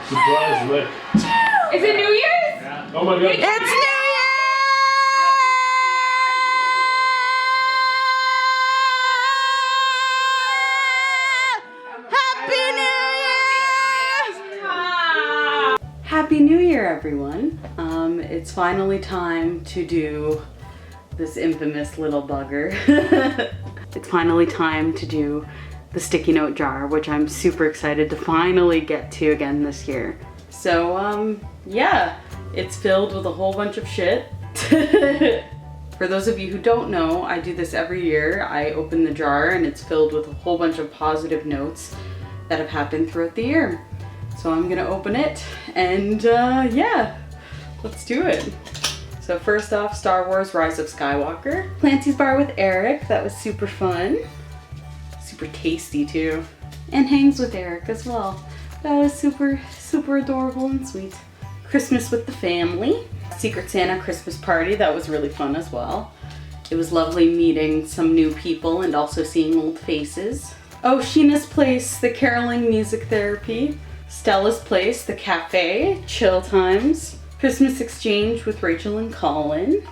Surprise, Rick. Is it New Year's? Yeah. Oh my god. It's New Year! Happy New Year, everyone. It's finally time to do this infamous little bugger. It's finally time to do the sticky note jar, which I'm super excited to finally get to again this year. So, yeah, it's filled with a whole bunch of shit. For those of you who don't know, I do this every year. I open the jar and it's filled with a whole bunch of positive notes that have happened throughout the year. So I'm gonna open it and yeah, let's do it. So first off, Star Wars Rise of Skywalker. Clancy's bar with Eric, that was super fun. Super tasty too. And Hangs with Eric as well. That was super, super adorable and sweet. Christmas with the family. Secret Santa Christmas party, that was really fun as well. It was lovely meeting some new people and also seeing old faces. Oh, Sheena's Place, the caroling music therapy. Stella's Place, the cafe, chill times. Christmas exchange with Rachel and Colin.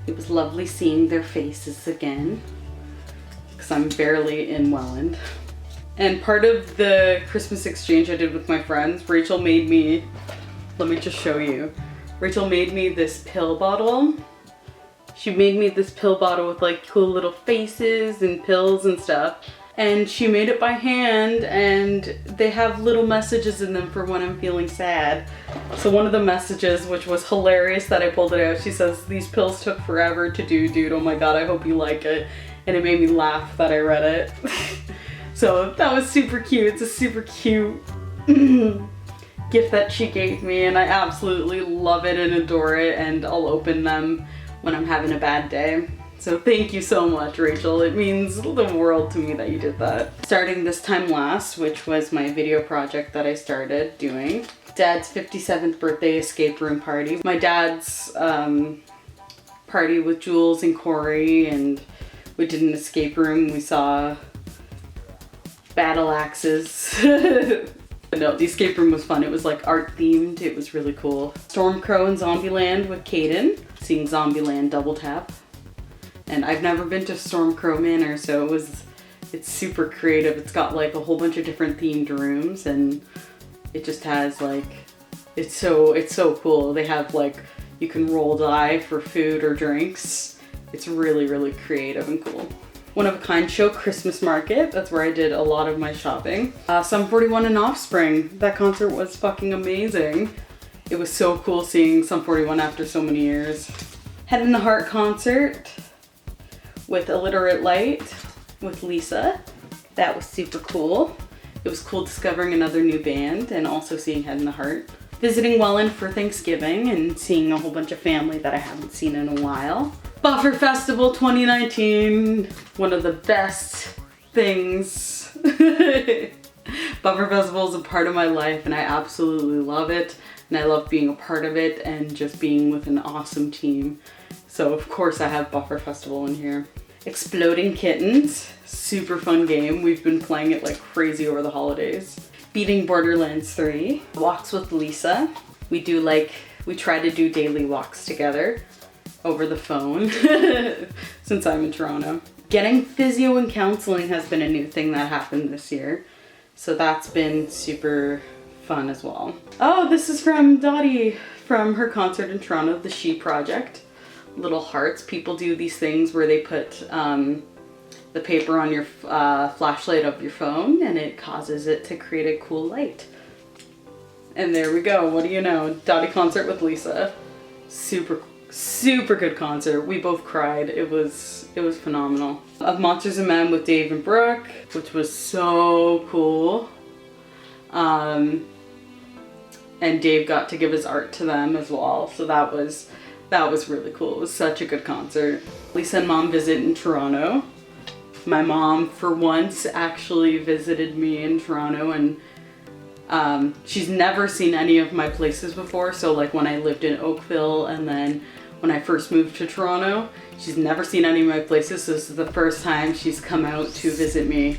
It was lovely seeing their faces again, because I'm barely in Welland. And part of the Christmas exchange I did with my friends, Rachel made me, let me just show you. Rachel made me this pill bottle. She made me this pill bottle with like cool little faces and pills and stuff. And she made it by hand, and they have little messages in them for when I'm feeling sad. So one of the messages, which was hilarious that I pulled it out, she says, "These pills took forever to do, dude. Oh my god, I hope you like it." And it made me laugh that I read it. So that was super cute. It's a super cute gift that she gave me, and I absolutely love it and adore it, and I'll open them when I'm having a bad day. So thank you so much, Rachel. It means the world to me that you did that. Starting this time last, which was my video project that I started doing. Dad's 57th birthday escape room party. My dad's party with Jules and Corey, and we did an escape room. We saw battle axes. No, the escape room was fun. It was like art themed. It was really cool. Stormcrow and Zombieland with Caden. Seeing Zombieland double tap. And I've never been to Stormcrow Manor, so it's super creative. It's got like a whole bunch of different themed rooms, and it just has like, it's so cool. They have like, you can roll die for food or drinks. It's really, really creative and cool. One of a Kind show, Christmas Market. That's where I did a lot of my shopping. Sum 41 and Offspring. That concert was fucking amazing. It was so cool seeing Sum 41 after so many years. Head in the Heart concert with Illiterate Light with Lisa. That was super cool. It was cool discovering another new band and also seeing Head in the Heart. Visiting Welland for Thanksgiving and seeing a whole bunch of family that I haven't seen in a while. Buffer Festival 2019, one of the best things. Buffer Festival is a part of my life and I absolutely love it. And I love being a part of it and just being with an awesome team. So of course I have Buffer Festival in here. Exploding Kittens, super fun game. We've been playing it like crazy over the holidays. Beating Borderlands 3. Walks with Lisa. We try to do daily walks together over the phone since I'm in Toronto. Getting physio and counseling has been a new thing that happened this year. So that's been super fun as well. Oh, this is from Dottie from her concert in Toronto, the She Project. Little hearts. People do these things where they put the paper on your flashlight of your phone and it causes it to create a cool light. And there we go. What do you know? Dottie concert with Lisa. Super good concert. We both cried. It was phenomenal. Of Monsters and Men with Dave and Brooke, which was so cool. And Dave got to give his art to them as well. So that was really cool. It was such a good concert. Lisa and Mom visit in Toronto. My mom, for once, actually visited me in Toronto, and she's never seen any of my places before. So like when I lived in Oakville and then when I first moved to Toronto, she's never seen any of my places. So this is the first time she's come out to visit me.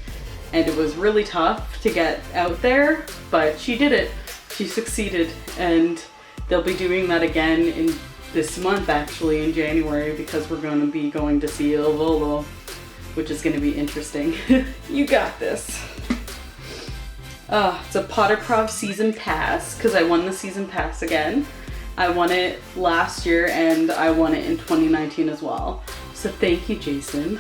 And it was really tough to get out there, but she did it. she succeeded, and they'll be doing that again in this month, actually, in January, because we're going to be going to see Il Volo, which is going to be interesting. You got this. It's a Potterprov season pass, because I won the season pass again. I won it last year and I won it in 2019 as well. So thank you, Jason.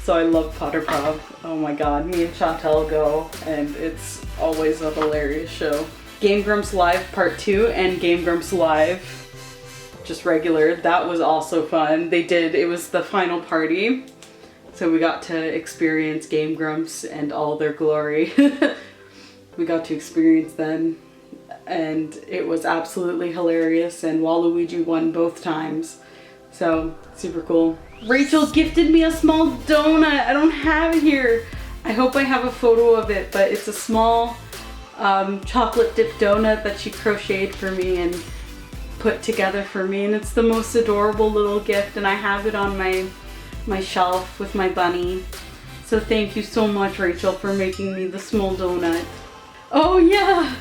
So I love Potterprov. Oh my god, me and Chantel go and it's always a hilarious show. Game Grumps Live Part 2 and Game Grumps Live just regular, that was also fun. It was the final party. So we got to experience Game Grumps and all their glory. We got to experience them and it was absolutely hilarious, and Waluigi won both times. So super cool. Rachel gifted me a small donut. I don't have it here. I hope I have a photo of it, but it's a small chocolate dipped donut that she crocheted for me and put together for me, and it's the most adorable little gift, and I have it on my shelf with my bunny. So thank you so much, Rachel, for making me the small donut. Oh yeah,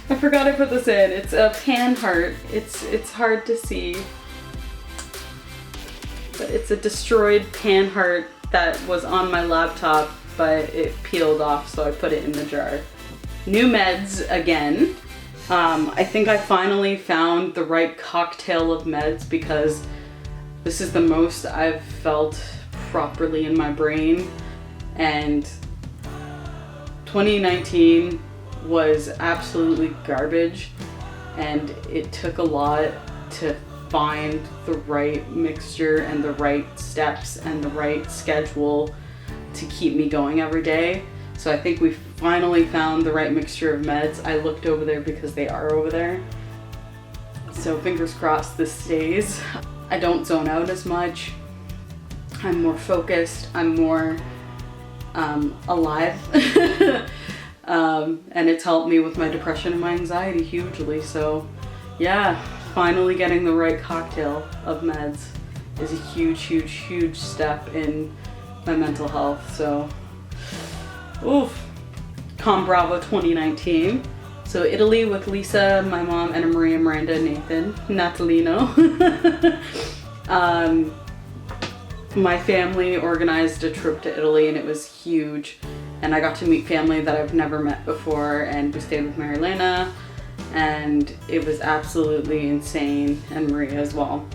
I forgot I put this in. It's a pan heart. It's hard to see, but it's a destroyed pan heart that was on my laptop, but it peeled off, so I put it in the jar. New meds again. I think I finally found the right cocktail of meds, because this is the most I've felt properly in my brain, and 2019 was absolutely garbage, and it took a lot to find the right mixture and the right steps and the right schedule to keep me going every day. So I think we finally found the right mixture of meds. I looked over there because they are over there. So fingers crossed this stays. I don't zone out as much. I'm more focused. I'm more alive. And it's helped me with my depression and my anxiety hugely. So yeah, finally getting the right cocktail of meds is a huge, huge, huge step in my mental health. So oof. Com Bravo 2019. So Italy with Lisa, my mom, Anna Maria, Miranda, Nathan, Natalino. My family organized a trip to Italy and it was huge. And I got to meet family that I've never met before, and we stayed with Marilena, and it was absolutely insane, and Maria as well.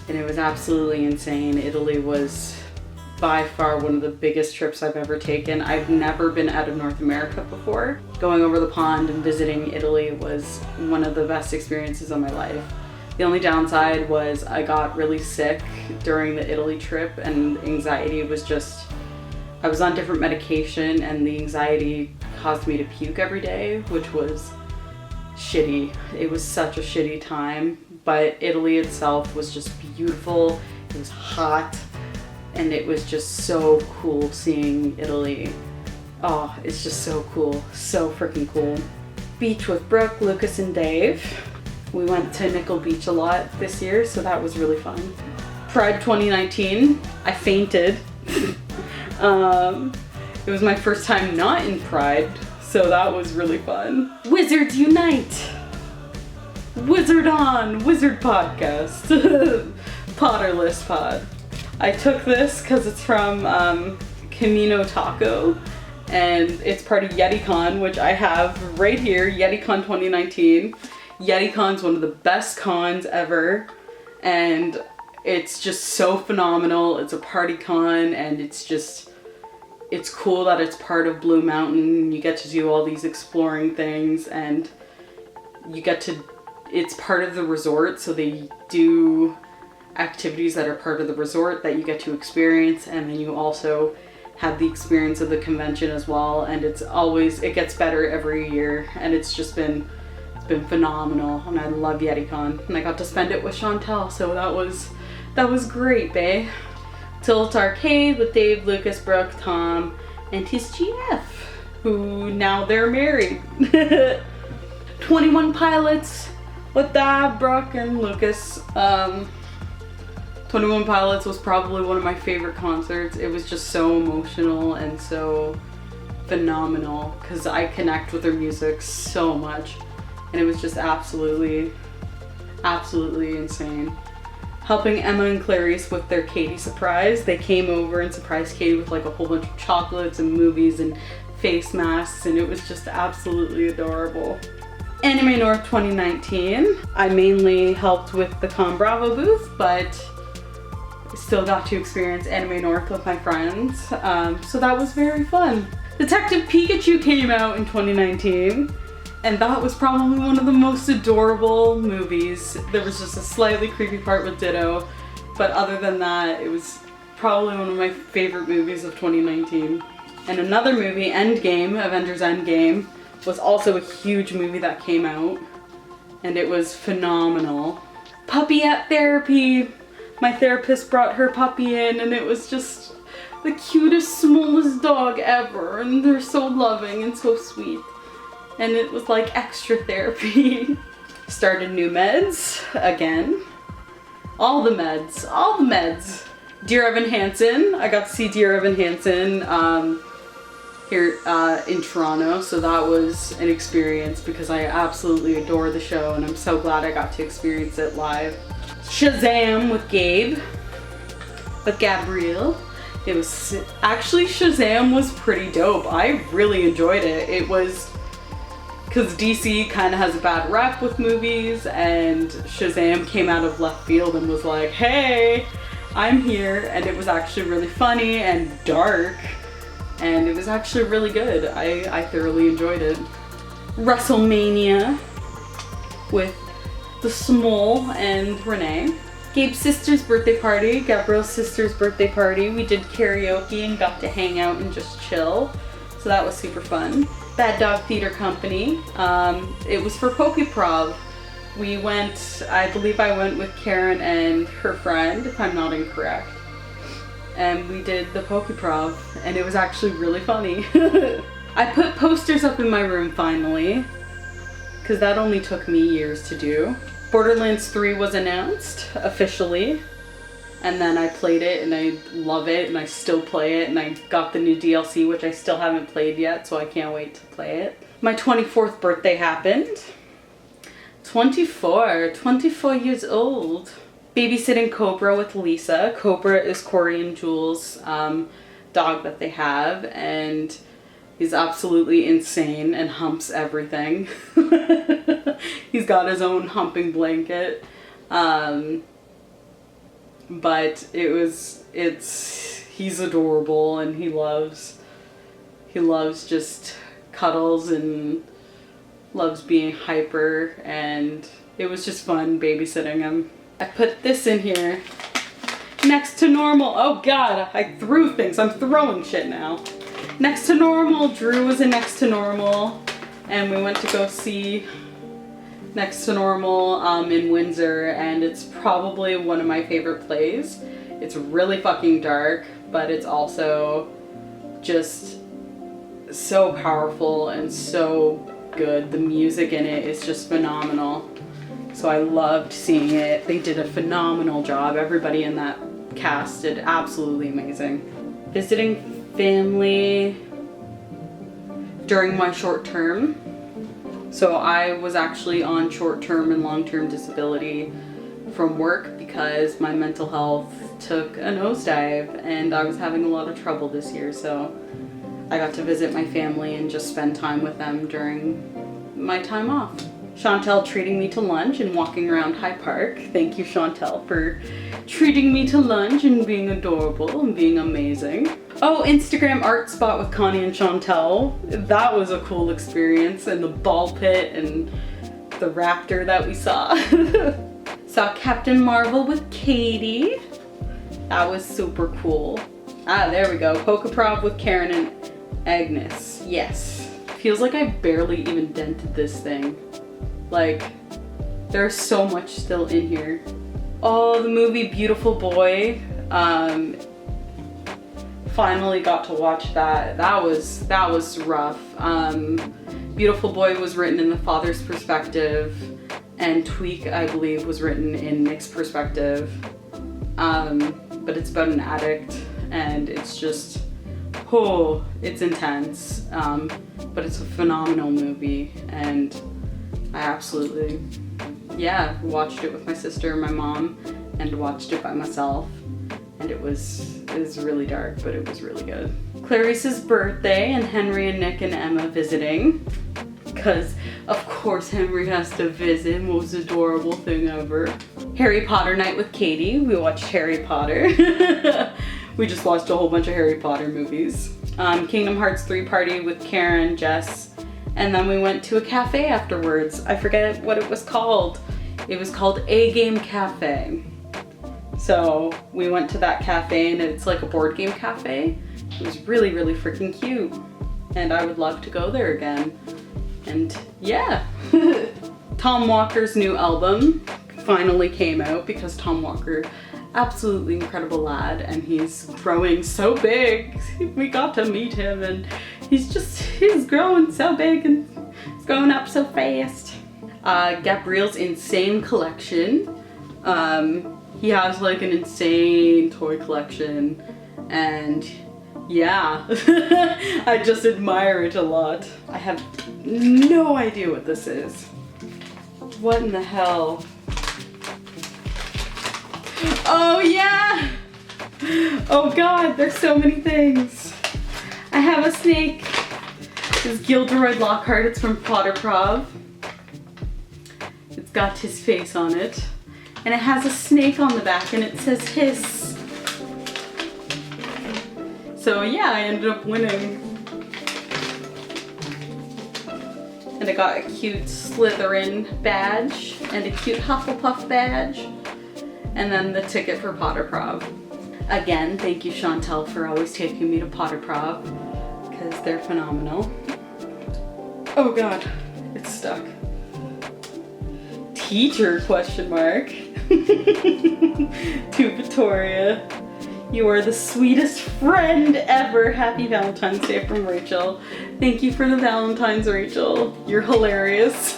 And it was absolutely insane. Italy was by far one of the biggest trips I've ever taken. I've never been out of North America before. Going over the pond and visiting Italy was one of the best experiences of my life. The only downside was I got really sick during the Italy trip, and anxiety was just, I was on different medication and the anxiety caused me to puke every day, which was shitty. It was such a shitty time, but Italy itself was just beautiful. It was hot. And it was just so cool seeing Italy. Oh, it's just so cool. So freaking cool. Beach with Brooke, Lucas, and Dave. We went to Nickel Beach a lot this year, so that was really fun. Pride 2019, I fainted. It was my first time not in Pride, so that was really fun. Wizards Unite! Wizard on! Wizard podcast. Potterless pod. I took this because it's from Camino Taco, and it's part of YetiCon, which I have right here, YetiCon 2019. YetiCon's one of the best cons ever, and it's just so phenomenal. It's a party con, and it's cool that it's part of Blue Mountain. You get to do all these exploring things, and it's part of the resort, so they do activities that are part of the resort that you get to experience, and then you also have the experience of the convention as well, and it gets better every year, and it's been phenomenal, and I love YetiCon, and I got to spend it with Chantel, so that was great, babe. Tilt Arcade with Dave, Lucas, Brooke, Tom, and his GF, who now they're married. 21 Pilots with Dave, Brooke, and Lucas. 21 Pilots was probably one of my favorite concerts. It was just so emotional and so phenomenal because I connect with their music so much. and it was just absolutely insane. Helping Emma and Clarice with their Katie surprise. They came over and surprised Katie with like a whole bunch of chocolates and movies and face masks, and it was just absolutely adorable. Anime North 2019. I mainly helped with the Con Bravo booth, but still got to experience Anime North with my friends. So that was very fun. Detective Pikachu came out in 2019, and that was probably one of the most adorable movies. There was just a slightly creepy part with Ditto, but other than that, it was probably one of my favorite movies of 2019. And another movie, Endgame, Avengers Endgame, was also a huge movie that came out, and it was phenomenal. Puppy at therapy. My therapist brought her puppy in, and it was just the cutest, smallest dog ever, and they're so loving and so sweet. And it was like extra therapy. Started new meds again. All the meds. Dear Evan Hansen. I got to see Dear Evan Hansen here in Toronto, so that was an experience because I absolutely adore the show, and I'm so glad I got to experience it live. Shazam with Gabrielle. It was actually, Shazam was pretty dope. I really enjoyed it. It was because DC kind of has a bad rep with movies, and Shazam came out of left field and was like, hey, I'm here, and it was actually really funny and dark, and it was actually really good. I thoroughly enjoyed it. WrestleMania with the Small and Renee. Gabe's sister's birthday party, Gabrielle's sister's birthday party. We did karaoke and got to hang out and just chill. So that was super fun. Bad Dog Theater Company. It was for Pokeprov. We went, I believe I went with Karen and her friend, if I'm not incorrect. And we did the Pokeprov, and it was actually really funny. I put posters up in my room finally, because that only took me years to do. Borderlands 3 was announced officially, and then I played it and I love it and I still play it, and I got the new DLC, which I still haven't played yet, so I can't wait to play it. My 24th birthday happened. 24 years old. Babysitting Cobra with Lisa. Cobra is Corey and Jules' dog that they have, and he's absolutely insane and humps everything. He's got his own humping blanket. But he's adorable, and he loves just cuddles and loves being hyper, and it was just fun babysitting him. I put this in here. Next to Normal. Oh god, I threw things. I'm throwing shit now. Next to Normal. Drew was in Next to Normal, and we went to go see Next to Normal in Windsor, and it's probably one of my favorite plays. It's really fucking dark, but it's also just so powerful and so good. The music in it is just phenomenal. So I loved seeing it. They did a phenomenal job. Everybody in that cast did absolutely amazing. Visiting family during my short term. So I was actually on short-term and long-term disability from work because my mental health took a nosedive and I was having a lot of trouble this year. So I got to visit my family and just spend time with them during my time off. Chantel treating me to lunch and walking around High Park. Thank you, Chantel, for treating me to lunch and being adorable and being amazing. Oh, Instagram art spot with Connie and Chantel. That was a cool experience, and the ball pit and the raptor that we saw. Saw Captain Marvel with Katie. That was super cool. Ah, there we go. Pokeprov with Karen and Agnes. Yes. Feels like I barely even dented this thing. Like, there's so much still in here. Oh, the movie Beautiful Boy. Finally got to watch that. That was rough. Beautiful Boy was written in the father's perspective, and Tweak, I believe, was written in Nick's perspective. But it's about an addict, and it's just, oh, it's intense. But it's a phenomenal movie, and I absolutely, yeah, watched it with my sister and my mom, and watched it by myself. And it was really dark, but it was really good. Clarice's birthday, and Henry and Nick and Emma visiting. Because, of course, Henry has to visit. Most adorable thing ever. Harry Potter night with Katie. We watched Harry Potter. We just watched a whole bunch of Harry Potter movies. Kingdom Hearts 3 party with Karen, Jess. And then we went to a cafe afterwards. I forget what it was called. It was called A Game Cafe. So we went to that cafe, and it's like a board game cafe. It was really, really freaking cute. And I would love to go there again. And yeah. Tom Walker's new album finally came out, because Tom Walker, absolutely incredible lad, and he's growing so big. We got to meet him, and he's growing so big, and he's growing up so fast. Gabriel's insane collection. He has like an insane toy collection, and yeah, I just admire it a lot. I have no idea what this is. What in the hell? Oh yeah! Oh god, there's so many things. I have a snake. This is Gilderoy Lockhart. It's from Potter Prov. It's got his face on it. And it has a snake on the back, and it says hiss. So yeah, I ended up winning. And I got a cute Slytherin badge and a cute Hufflepuff badge. And then the ticket for Potter Prov. Again, thank you Chantel for always taking me to Potter Prov, because they're phenomenal. Oh god, it's stuck. Teacher, question mark. To Victoria. You are the sweetest friend ever. Happy Valentine's Day from Rachel. Thank you for the Valentine's, Rachel. You're hilarious.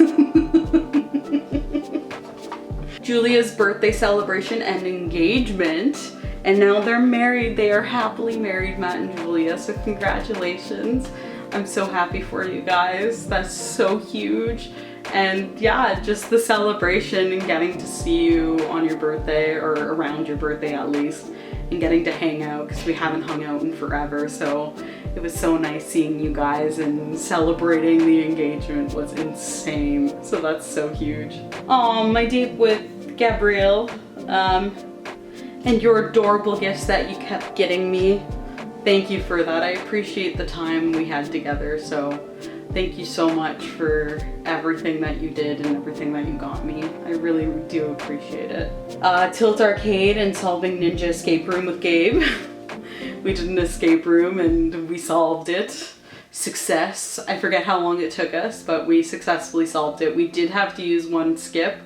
Julia's birthday celebration and engagement. And now they're married. They are happily married, Matt and Julia. So congratulations. I'm so happy for you guys. That's so huge. And yeah, just the celebration and getting to see you on your birthday, or around your birthday at least, and getting to hang out, because we haven't hung out in forever. So it was so nice seeing you guys, and celebrating the engagement was insane. So that's so huge. Oh, my date with Gabrielle, and your adorable gifts that you kept getting me. Thank you for that. I appreciate the time we had together. So thank you so much for everything that you did and everything that you got me. I really do appreciate it. Tilt Arcade and Solving Ninja Escape Room with Gabe. We did an escape room and we solved it. Success. I forget how long it took us, but we successfully solved it. We did have to use one skip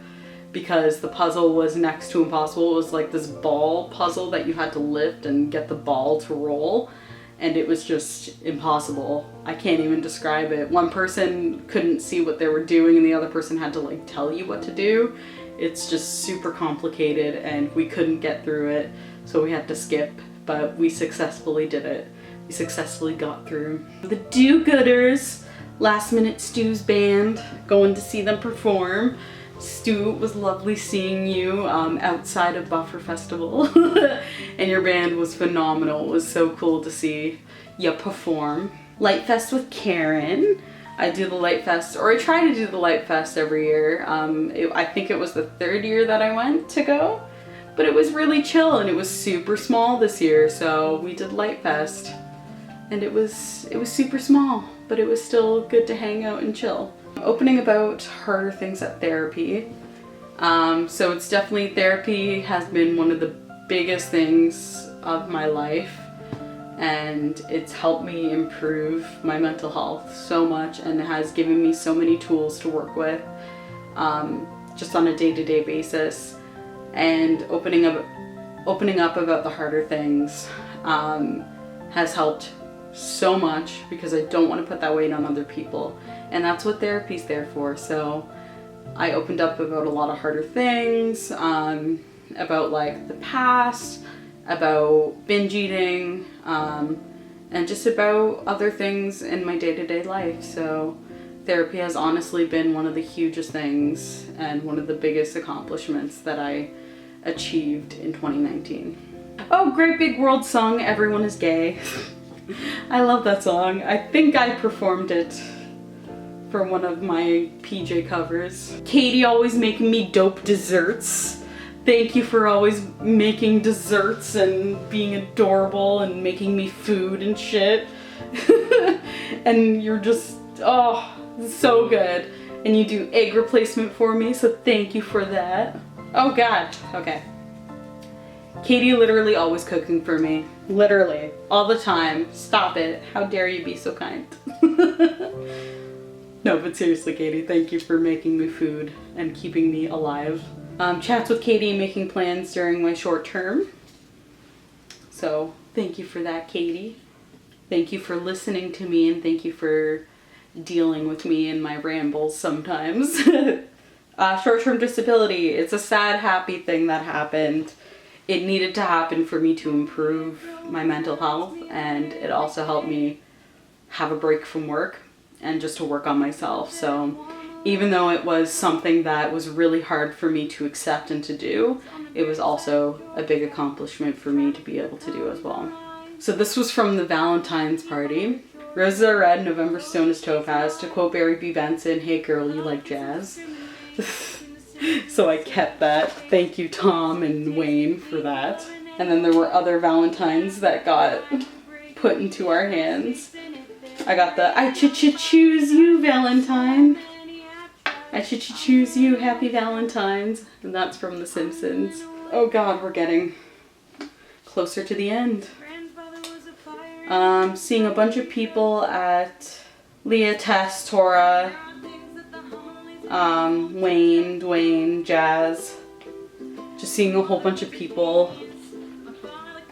because the puzzle was next to impossible. It was like this ball puzzle that you had to lift and get the ball to roll. And it was just impossible. I can't even describe it. One person couldn't see what they were doing, and the other person had to like tell you what to do. It's just super complicated, and we couldn't get through it, so we had to skip, but we successfully did it. We successfully got through. The Do-Gooders, Last Minute Stu's band, going to see them perform. Stu, it was lovely seeing you outside of Buffer Festival, and your band was phenomenal. It was so cool to see you perform. Light Fest with Karen. I do the Light Fest, or I try to do the Light Fest every year. I think it was the third year that I went to go, but it was really chill, and it was super small this year, so we did Light Fest, and it was super small, but it was still good to hang out and chill. Opening about harder things at therapy. So it's definitely, therapy has been one of the biggest things of my life, and it's helped me improve my mental health so much, and it has given me so many tools to work with just on a day-to-day basis. And opening up about the harder things has helped so much, because I don't want to put that weight on other people, and that's what therapy's there for. So I opened up about a lot of harder things, about like the past, about binge eating, and just about other things in my day-to-day life. So Therapy has honestly been one of the hugest things and one of the biggest accomplishments that I achieved in 2019. Oh, Great Big World Song, Everyone is Gay. I love that song. I think I performed it for one of my PJ covers. Katie always making me dope desserts. Thank you for always making desserts and being adorable and making me food and shit. And you're just, oh, so good. And you do egg replacement for me, so thank you for that. Oh God, okay. Katie literally always cooking for me. Literally, all the time. Stop it. How dare you be so kind. No, but seriously, Katie, thank you for making me food and keeping me alive. Chats with Katie, making plans during my short term. So thank you for that, Katie. Thank you for listening to me, and thank you for dealing with me and my rambles sometimes. Short-term disability. It's a sad, happy thing that happened. It needed to happen for me to improve my mental health, and it also helped me have a break from work and just to work on myself. So even though it was something that was really hard for me to accept and to do, it was also a big accomplishment for me to be able to do as well. So this was from the Valentine's party. Roses are red, November stone is topaz. To quote Barry B. Benson, hey girl, you like jazz? So I kept that. Thank you, Tom and Wayne, for that. And then there were other Valentines that got put into our hands. I got the I choose you Valentine. I choose you, happy Valentines. And that's from The Simpsons. Oh God, we're getting closer to the end. Seeing a bunch of people at Leah, Tess, Tora, Wayne, Dwayne, Jazz. Just seeing a whole bunch of people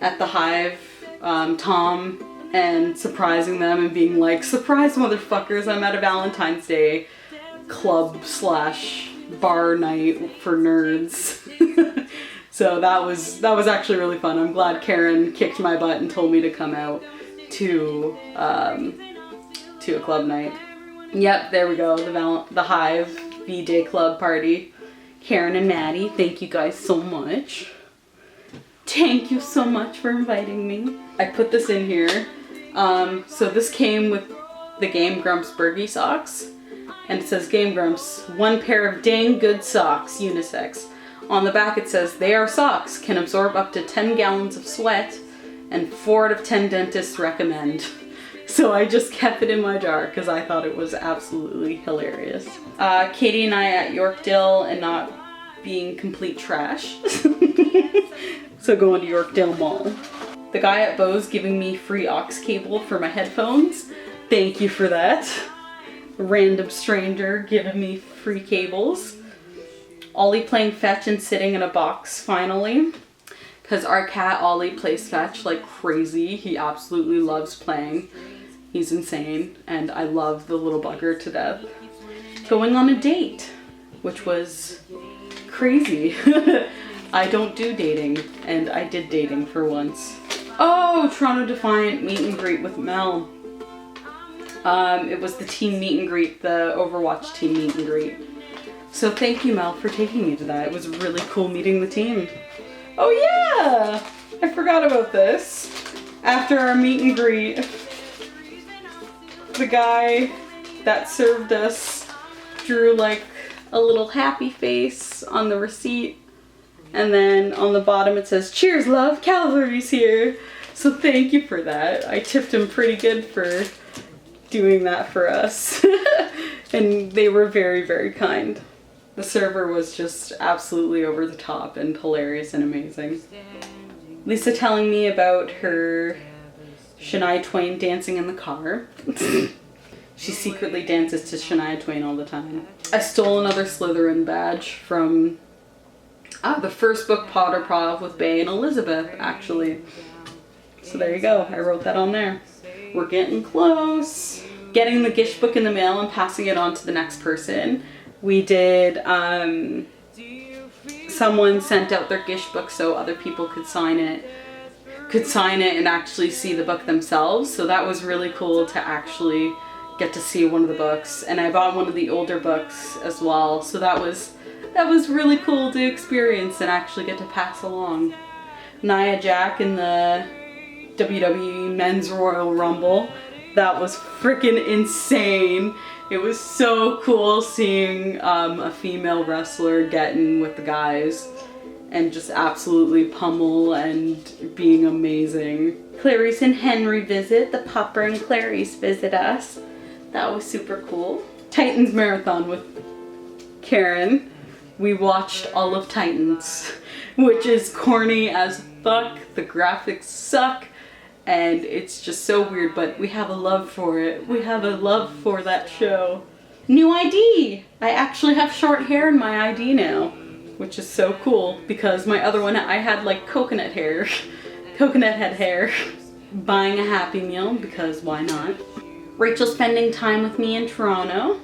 at the Hive, Tom, and surprising them and being like, surprise motherfuckers, I'm at a Valentine's Day club / bar night for nerds. So that was actually really fun. I'm glad Karen kicked my butt and told me to come out to a club night. Yep, there we go, the Hive V-Day club party. Karen and Maddie, thank you guys so much. Thank you so much for inviting me. I put this in here. So this came with the Game Grumps Bergie socks. And it says, Game Grumps, one pair of dang good socks, unisex. On the back it says, they are socks, can absorb up to 10 gallons of sweat, and 4 out of 10 dentists recommend. So I just kept it in my jar because I thought it was absolutely hilarious. Katie and I at Yorkdale and not being complete trash. So going to Yorkdale Mall. The guy at Bose giving me free aux cable for my headphones. Thank you for that. Random stranger giving me free cables. Ollie playing fetch and sitting in a box finally. Because our cat Ollie plays fetch like crazy. He absolutely loves playing. He's insane, and I love the little bugger to death. Going on a date, which was crazy. I don't do dating, and I did dating for once. Oh, Toronto Defiant meet and greet with Mel. It was the team meet and greet, the Overwatch team meet and greet. So thank you, Mel, for taking me to that. It was really cool meeting the team. Oh yeah! I forgot about this. After our meet and greet, the guy that served us drew like a little happy face on the receipt. And then on the bottom it says, cheers love, Calvary's here. So thank you for that. I tipped him pretty good for doing that for us. And they were very, very kind. The server was just absolutely over the top and hilarious and amazing. Lisa telling me about her Shania Twain dancing in the car. She secretly dances to Shania Twain all the time. I stole another Slytherin badge from the first book, Potter Prov, with Bay and Elizabeth, actually. So there you go, I wrote that on there. We're getting close. Getting the Gish book in the mail and passing it on to the next person. We did, someone sent out their Gish book so other people could sign it and actually see the book themselves. So that was really cool to actually get to see one of the books, and I bought one of the older books as well, so that was really cool to experience and actually get to pass along. Nia Jax in the WWE Men's Royal Rumble, that was freaking insane. It was so cool seeing a female wrestler getting with the guys and just absolutely pummel and being amazing. Clarice and Henry visit, the Papa and Clarice visit us. That was super cool. Titans Marathon with Karen. We watched all of Titans, which is corny as fuck. The graphics suck and it's just so weird, but we have a love for it. We have a love for that show. New ID! I actually have short hair in my ID now, which is so cool because my other one, I had like coconut hair, coconut head hair. Buying a Happy Meal because why not? Rachel spending time with me in Toronto.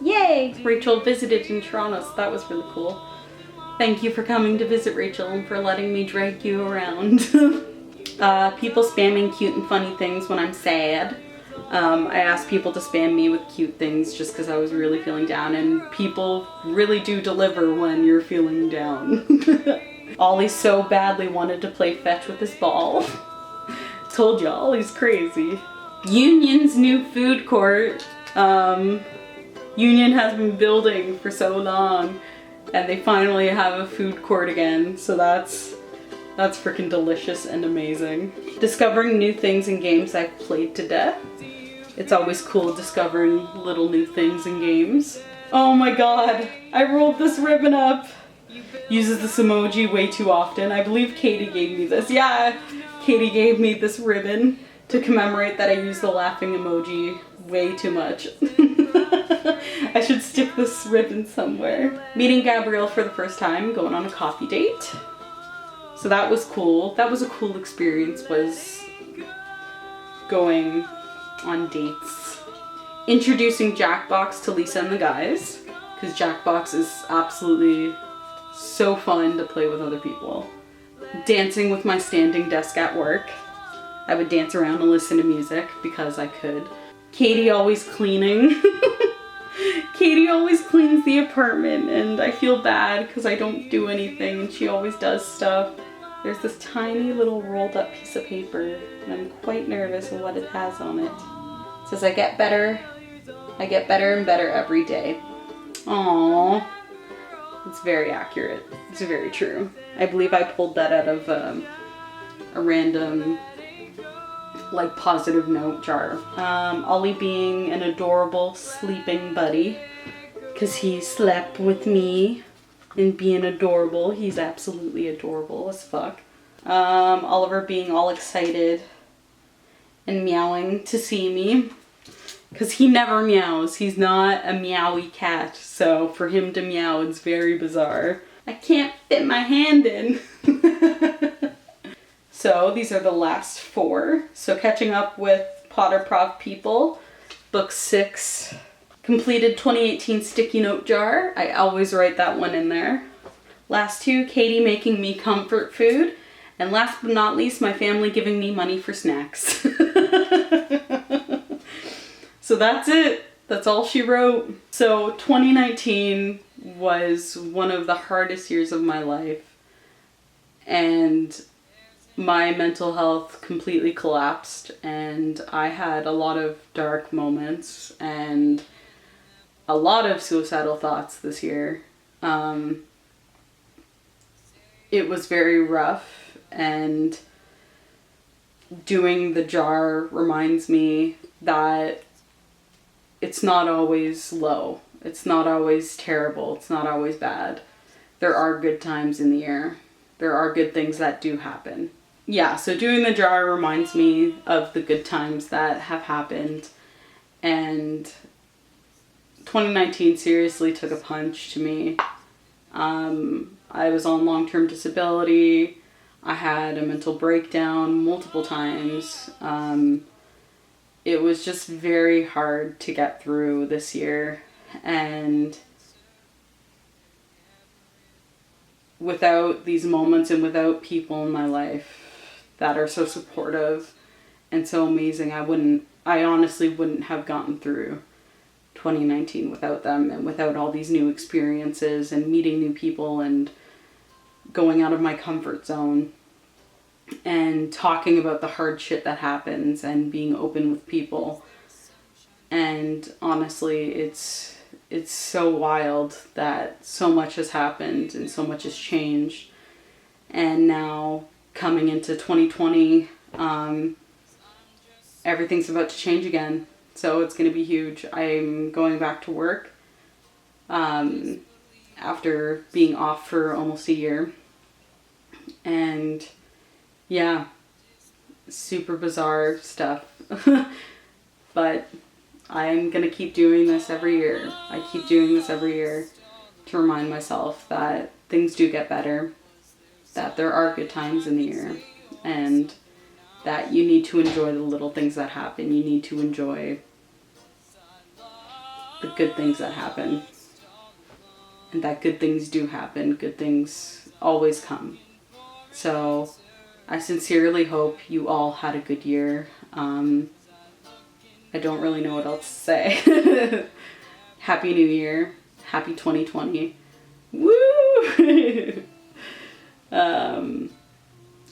Yay! Rachel visited in Toronto, so that was really cool. Thank you for coming to visit, Rachel, and for letting me drag you around. People spamming cute and funny things when I'm sad. I asked people to spam me with cute things just because I was really feeling down, and people really do deliver when you're feeling down. Ollie so badly wanted to play fetch with his ball. Told y'all, he's crazy. Union's new food court. Union has been building for so long, and they finally have a food court again, so that's freaking delicious and amazing. Discovering new things in games I've played to death. It's always cool discovering little new things in games. Oh my god, I rolled this ribbon up. Uses this emoji way too often. I believe Katie gave me this. Yeah, Katie gave me this ribbon to commemorate that I use the laughing emoji way too much. I should stick this ribbon somewhere. Meeting Gabrielle for the first time, going on a coffee date. So that was cool. That was a cool experience, was going on dates. Introducing Jackbox to Lisa and the guys, because Jackbox is absolutely so fun to play with other people. Dancing with my standing desk at work. I would dance around and listen to music because I could. Katie always cleaning. Katie always cleans the apartment and I feel bad because I don't do anything and she always does stuff. There's this tiny little rolled up piece of paper and I'm quite nervous of what it has on it. It says, I get better and better every day. Aww. It's very accurate. It's very true. I believe I pulled that out of a random like positive note jar. Ollie being an adorable sleeping buddy because he slept with me and being adorable. He's absolutely adorable as fuck. Oliver being all excited and meowing to see me because he never meows. He's not a meowy cat, so for him to meow it's very bizarre. I can't fit my hand in. So these are the last 4. So catching up with Potter Prov People, book 6. Completed 2018 sticky note jar. I always write that one in there. Last 2, Katie making me comfort food. And last but not least, my family giving me money for snacks. So that's it. That's all she wrote. So 2019 was one of the hardest years of my life. And my mental health completely collapsed and I had a lot of dark moments and a lot of suicidal thoughts this year. It was very rough, and doing the jar reminds me that it's not always low. It's not always terrible. It's not always bad. There are good times in the year. There are good things that do happen. Yeah, so doing the jar reminds me of the good times that have happened, and 2019 seriously took a punch to me. I was on long-term disability. I had a mental breakdown multiple times. It was just very hard to get through this year, and without these moments and without people in my life that are so supportive and so amazing, I wouldn't I honestly wouldn't have gotten through 2019 without them, and without all these new experiences and meeting new people and going out of my comfort zone and talking about the hard shit that happens and being open with people. And honestly, it's so wild that so much has happened and so much has changed. And now coming into 2020, everything's about to change again. So it's going to be huge. I'm going back to work after being off for almost a year. And yeah, super bizarre stuff. But I'm going to keep doing this every year. I keep doing this every year to remind myself that things do get better, that there are good times in the year, and that you need to enjoy the little things that happen. You need to enjoy the good things that happen. And that good things do happen. Good things always come. So I sincerely hope you all had a good year. I don't really know what else to say. Happy New Year. Happy 2020. Woo!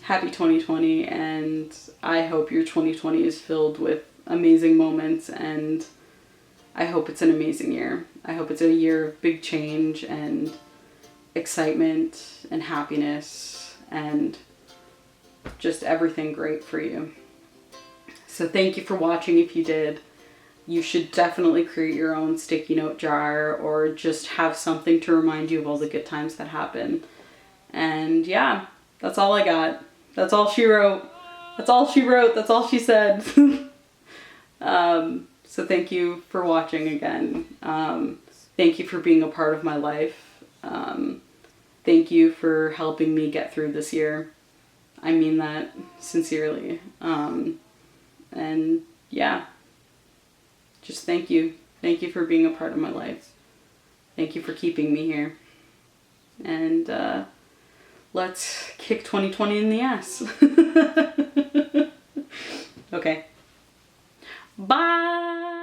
Happy 2020, and I hope your 2020 is filled with amazing moments, and I hope it's an amazing year. I hope it's a year of big change and excitement and happiness and just everything great for you. So thank you for watching. If you did, you should definitely create your own sticky note jar or just have something to remind you of all the good times that happen. And yeah, that's all I got. That's all she wrote. That's all she wrote. That's all she said. So thank you for watching again. Thank you for being a part of my life. Thank you for helping me get through this year. I mean that sincerely. And yeah, just thank you. Thank you for being a part of my life. Thank you for keeping me here. And let's kick 2020 in the ass. Okay. Bye.